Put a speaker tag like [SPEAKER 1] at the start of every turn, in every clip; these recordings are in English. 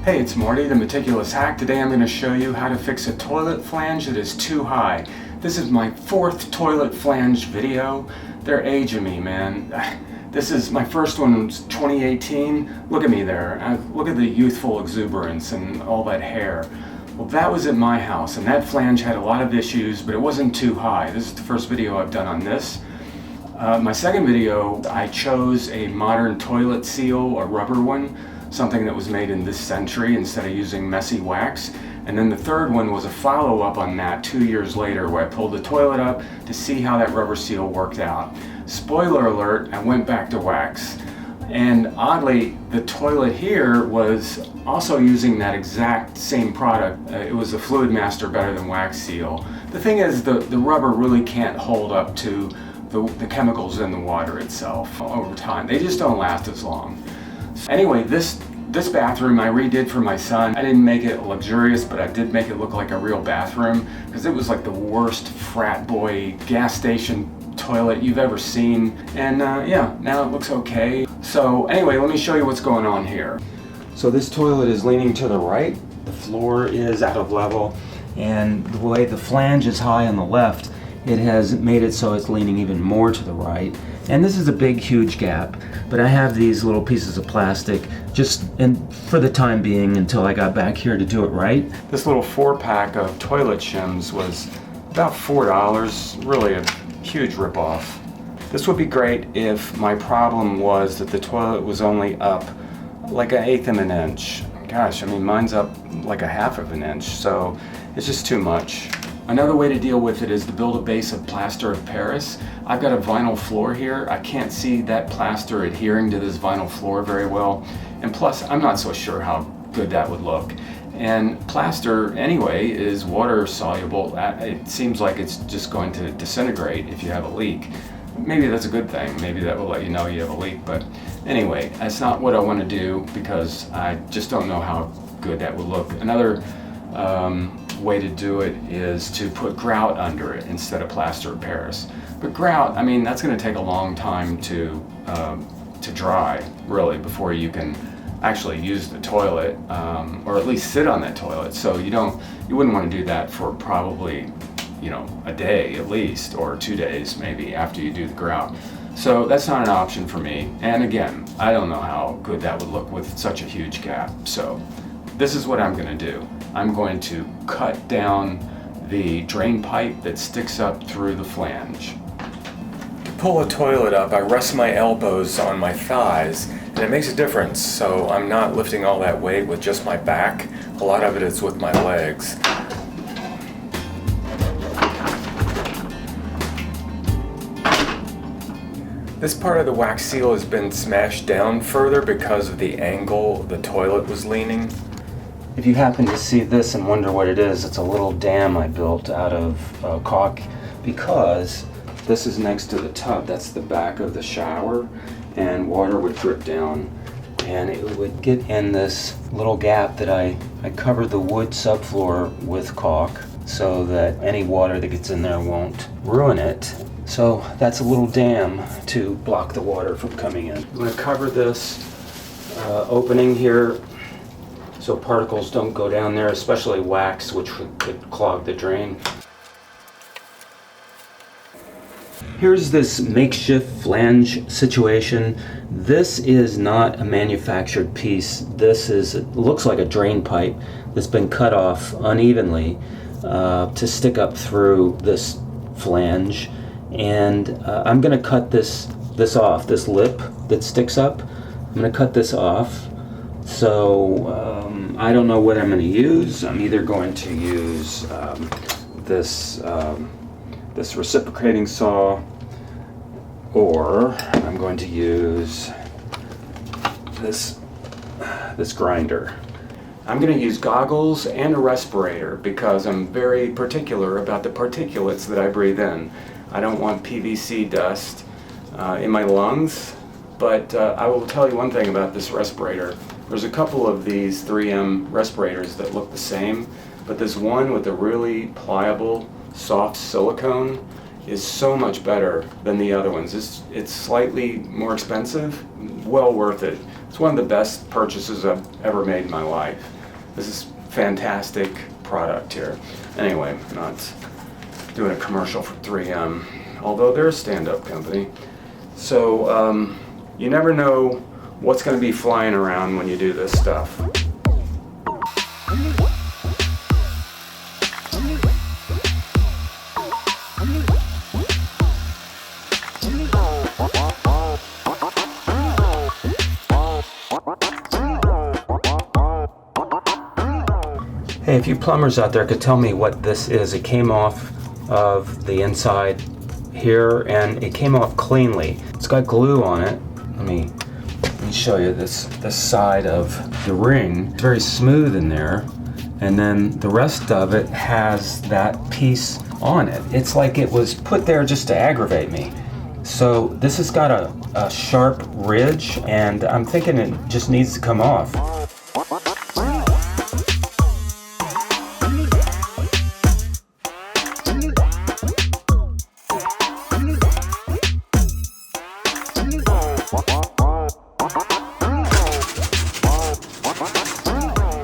[SPEAKER 1] Hey, it's Marty, the Meticulous Hack. Today I'm going to show you how to fix a toilet flange that is too high. This is my 4th toilet flange video. They're aging me, man. This is my first one, was 2018. Look at me there. Look at the youthful exuberance and all that hair. Well, that was at my house, and that flange had a lot of issues, but it wasn't too high. This is the first video I've done on this. My second video, I chose a modern toilet seal, a rubber one, something that was made in this century instead of using messy wax. And then the third one was a follow-up on that 2 years later, where I pulled the toilet up to see how that rubber seal worked out. Spoiler alert, I went back to wax. And oddly, the toilet here was also using that exact same product. It was a Fluid Master Better Than Wax seal. The thing is, the rubber really can't hold up to the chemicals in the water itself over time. They just don't last as long. Anyway, this bathroom I redid for my son. I didn't make it luxurious, but I did make it look like a real bathroom, because it was like the worst frat boy gas station toilet you've ever seen. And yeah, now it looks okay. So anyway, let me show you what's going on here. So this toilet is leaning to the right. The floor is out of level, and the way the flange is high on the left, it has made it so it's leaning even more to the right. And this is a big, huge gap, but I have these little pieces of plastic just for the time being until I got back here to do it right. This little 4-pack of toilet shims was about $4, really a huge ripoff. This would be great if my problem was that the toilet was only up like 1/8 of an inch. Gosh, I mean, mine's up like 1/2 of an inch, so it's just too much. Another way to deal with it is to build a base of plaster of Paris. I've got a vinyl floor here. I can't see that plaster adhering to this vinyl floor very well. And plus, I'm not so sure how good that would look. And plaster, anyway, is water soluble. It seems like it's just going to disintegrate if you have a leak. Maybe that's a good thing. Maybe that will let you know you have a leak. But anyway, that's not what I want to do, because I just don't know how good that would look. Another way to do it is to put grout under it instead of plaster of Paris. But grout, I mean, that's going to take a long time to dry, really, before you can actually use the toilet, or at least sit on that toilet. So you wouldn't want to do that for probably, a day at least, or 2 days maybe after you do the grout. So that's not an option for me. And again, I don't know how good that would look with such a huge gap. So this is what I'm going to do. I'm going to cut down the drain pipe that sticks up through the flange. To pull a toilet up, I rest my elbows on my thighs, and it makes a difference. So I'm not lifting all that weight with just my back. A lot of it is with my legs. This part of the wax seal has been smashed down further because of the angle the toilet was leaning. If you happen to see this and wonder what it is, it's a little dam I built out of caulk, because this is next to the tub. That's the back of the shower, and water would drip down, and it would get in this little gap that I covered the wood subfloor with caulk so that any water that gets in there won't ruin it. So that's a little dam to block the water from coming in. I'm going to cover this opening here so particles don't go down there, especially wax, which could clog the drain. Here's this makeshift flange situation. This is not a manufactured piece. It looks like a drain pipe that's been cut off unevenly to stick up through this flange. And I'm going to cut this off, this lip that sticks up. I'm going to cut this off. So I don't know what I'm going to use. I'm either going to use this reciprocating saw, or I'm going to use this grinder. I'm going to use goggles and a respirator because I'm very particular about the particulates that I breathe in. I don't want PVC dust in my lungs, but I will tell you one thing about this respirator. There's a couple of these 3M respirators that look the same, but this one with the really pliable, soft silicone is so much better than the other ones. It's slightly more expensive, well worth it. It's one of the best purchases I've ever made in my life. This is fantastic product here. Anyway, I'm not doing a commercial for 3M, although they're a stand-up company. So you never know what's going to be flying around when you do this stuff. Hey, if you plumbers out there could tell me what this is. It came off of the inside here and it came off cleanly. It's got glue on it. Let me show you this side of the ring. It's very smooth in there, and then the rest of it has that piece on it. It's like it was put there just to aggravate me. So this has got a sharp ridge, and I'm thinking it just needs to come off.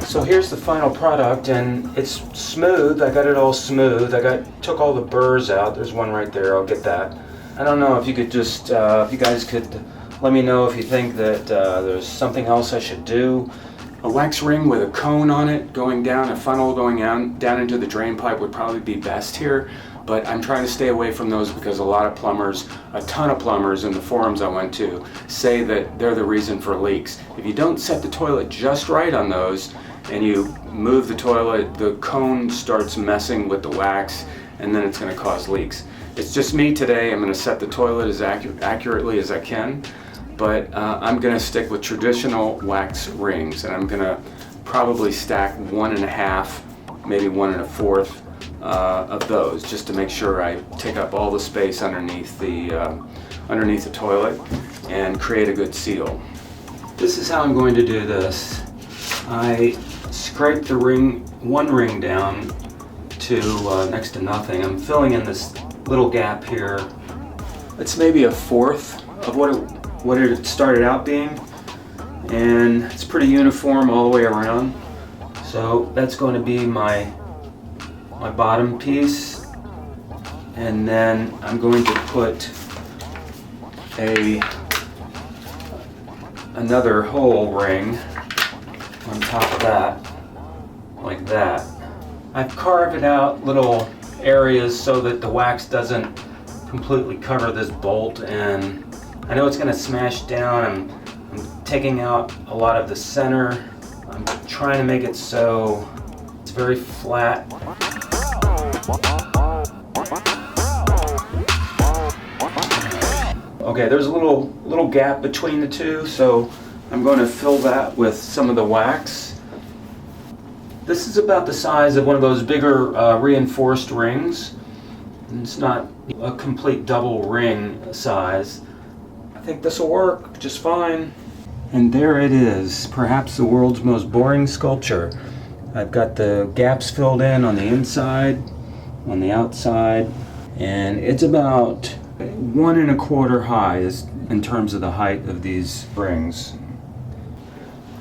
[SPEAKER 1] So here's the final product, and it's smooth. I got it all smooth. Took all the burrs out. There's one right there. I'll get that. I don't know if you could just, if you guys could let me know if you think that there's something else I should do. A wax ring with a cone on it going down, a funnel going down into the drain pipe would probably be best here. But I'm trying to stay away from those because a lot of plumbers, a ton of plumbers in the forums I went to, say that they're the reason for leaks. If you don't set the toilet just right on those, and you move the toilet, the cone starts messing with the wax, and then it's going to cause leaks. It's just me today. I'm going to set the toilet as accurately as I can, but I'm going to stick with traditional wax rings, and I'm going to probably stack 1.5, maybe 1.25 of those, just to make sure I take up all the space underneath the toilet and create a good seal. This is how I'm going to do this. I scrape the one ring down to next to nothing. I'm filling in this little gap here. It's maybe 1/4 of what it started out being, and it's pretty uniform all the way around. So that's going to be my bottom piece, and then I'm going to put another whole ring on top of that, like that. I've carved out little areas so that the wax doesn't completely cover this bolt, and I know it's going to smash down. I'm taking out a lot of the center. I'm trying to make it so it's very flat. Okay, there's a little gap between the two, so I'm going to fill that with some of the wax. This is about the size of one of those bigger reinforced rings. It's not a complete double ring size. I think this will work just fine. And there it is, perhaps the world's most boring sculpture. I've got the gaps filled in on the inside, on the outside, and it's about 1.25 high in terms of the height of these rings.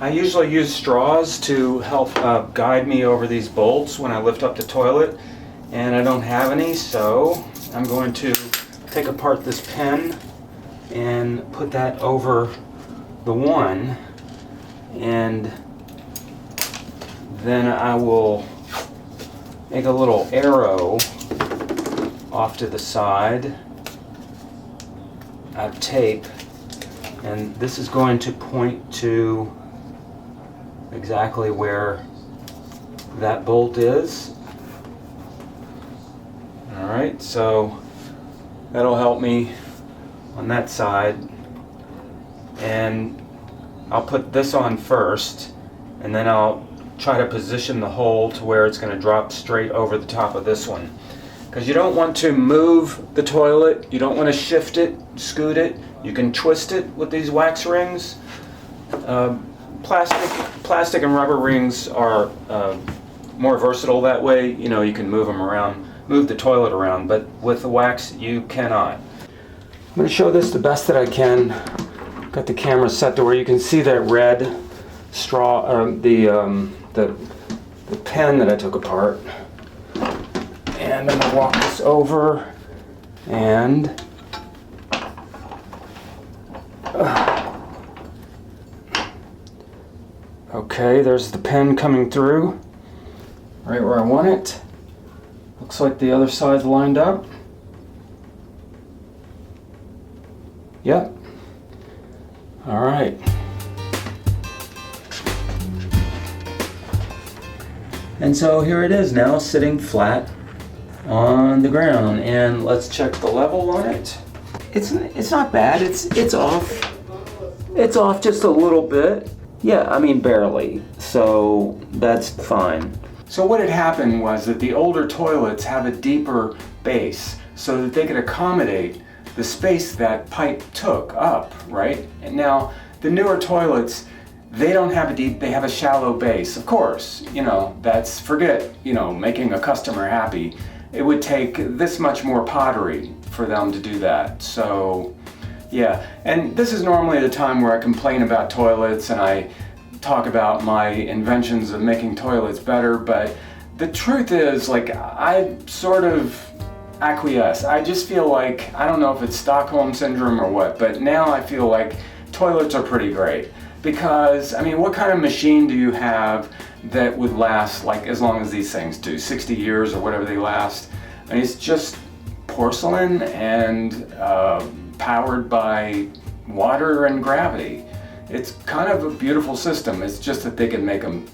[SPEAKER 1] I usually use straws to help guide me over these bolts when I lift up the toilet, and I don't have any, so I'm going to take apart this pen and put that over the one, and then I will make a little arrow off to the side of tape, and this is going to point to exactly where that bolt is. Alright, so that'll help me on that side, and I'll put this on first, and then I'll try to position the hole to where it's going to drop straight over the top of this one, because you don't want to move the toilet, you don't want to shift it, scoot it. You can twist it with these wax rings. Plastic and rubber rings are more versatile that way. You know, you can move them around, move the toilet around, but with the wax you cannot. I'm going to show this the best that I can. I'm Got the camera set to where you can see that red straw, the pen that I took apart. And I'm gonna walk this over and okay, there's the pen coming through right where I want it. Looks like the other side's lined up. Yep. All right. And so here it is now, sitting flat on the ground, and let's check the level on it. It's not bad. It's off. It's off just a little bit. Yeah, I mean barely. So that's fine. So what had happened was that the older toilets have a deeper base so that they could accommodate the space that pipe took up, right? And now the newer toilets, they don't have a deep, they have a shallow base. Of course, you know, that's, forget, you know, making a customer happy. It would take this much more pottery for them to do that. So, yeah. And this is normally the time where I complain about toilets and I talk about my inventions of making toilets better, but the truth is, like, I sort of acquiesce. I just feel like, I don't know if it's Stockholm Syndrome or what, but now I feel like toilets are pretty great. Because, I mean, what kind of machine do you have that would last like as long as these things do, 60 years or whatever they last? I mean, it's just porcelain and powered by water and gravity. It's kind of a beautiful system. It's just that they could make them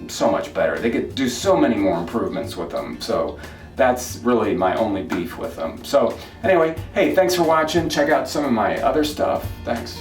[SPEAKER 1] so much better. They could do so many more improvements with them. So that's really my only beef with them. So anyway, hey, thanks for watching. Check out some of my other stuff. Thanks.